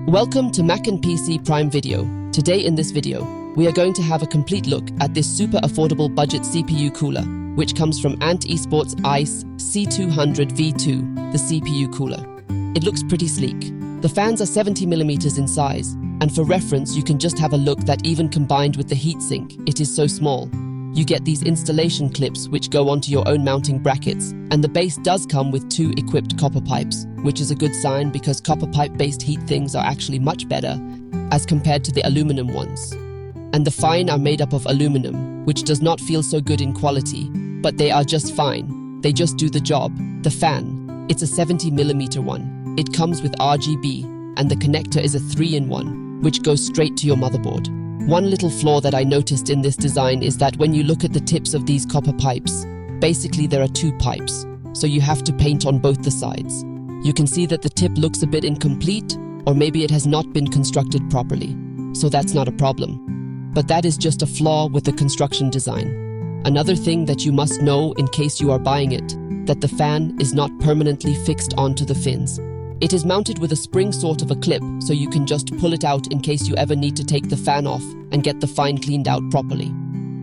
Welcome to Mac and PC Prime Video. Today in this video, we are going to have a complete look at this super affordable budget CPU cooler, which comes from ESPORTS ICE C200 V2, the CPU cooler. It looks pretty sleek. The fans are 70mm in size, and for reference you can just have a look that even combined with the heatsink, it is so small. You get these installation clips which go onto your own mounting brackets, and the base does come with 2 equipped copper pipes, which is a good sign because copper pipe-based heat things are actually much better as compared to the aluminum ones. And the fine are made up of aluminum, which does not feel so good in quality, but they are just fine. They just do the job. The fan, it's a 70mm one. It comes with RGB, and the connector is a 3-in-1, which goes straight to your motherboard. One little flaw that I noticed in this design is that when you look at the tips of these copper pipes, basically there are 2 pipes, so you have to paint on both the sides. You can see that the tip looks a bit incomplete, or maybe it has not been constructed properly, so that's not a problem. But that is just a flaw with the construction design. Another thing that you must know in case you are buying it, that the fan is not permanently fixed onto the fins. It is mounted with a spring sort of a clip, so you can just pull it out in case you ever need to take the fan off and get the fine cleaned out properly.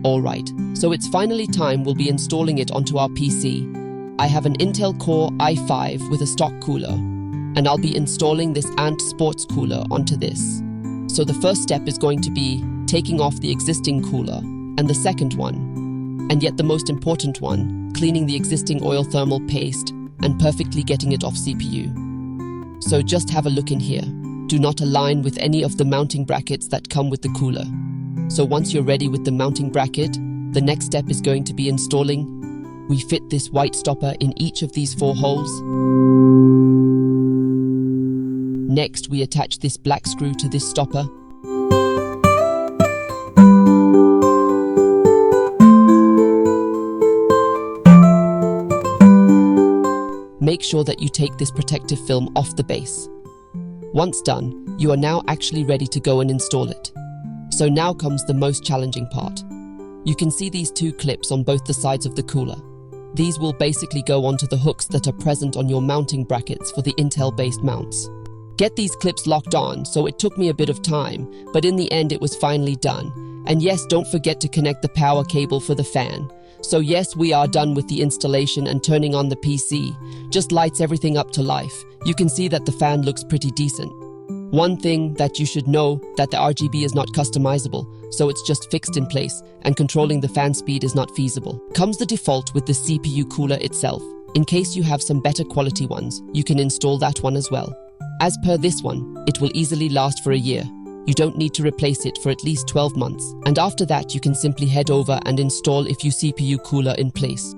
Alright, so it's finally time we'll be installing it onto our PC. I have an Intel Core i5 with a stock cooler, and I'll be installing this ESPORTS cooler onto this. So the first step is going to be taking off the existing cooler, and the second one, and yet the most important one, cleaning the existing oil thermal paste and perfectly getting it off CPU. So just have a look in here. Do not align with any of the mounting brackets that come with the cooler. So once you're ready with the mounting bracket, the next step is going to be installing. We fit this white stopper in each of these 4 holes. Next, we attach this black screw to this stopper. Make sure that you take this protective film off the base. Once done, you are now actually ready to go and install it. So now comes the most challenging part. You can see these 2 clips on both the sides of the cooler. These will basically go onto the hooks that are present on your mounting brackets for the Intel-based mounts. Get these clips locked on, so it took me a bit of time, but in the end it was finally done. And yes, don't forget to connect the power cable for the fan. So yes, we are done with the installation and turning on the PC. Just lights everything up to life. You can see that the fan looks pretty decent. One thing that you should know, that the RGB is not customizable, so it's just fixed in place, and controlling the fan speed is not feasible. Comes the default with the CPU cooler itself. In case you have some better quality ones, you can install that one as well. As per this one, it will easily last for a year. You don't need to replace it for at least 12 months, and after that you can simply head over and install if you CPU cooler in place.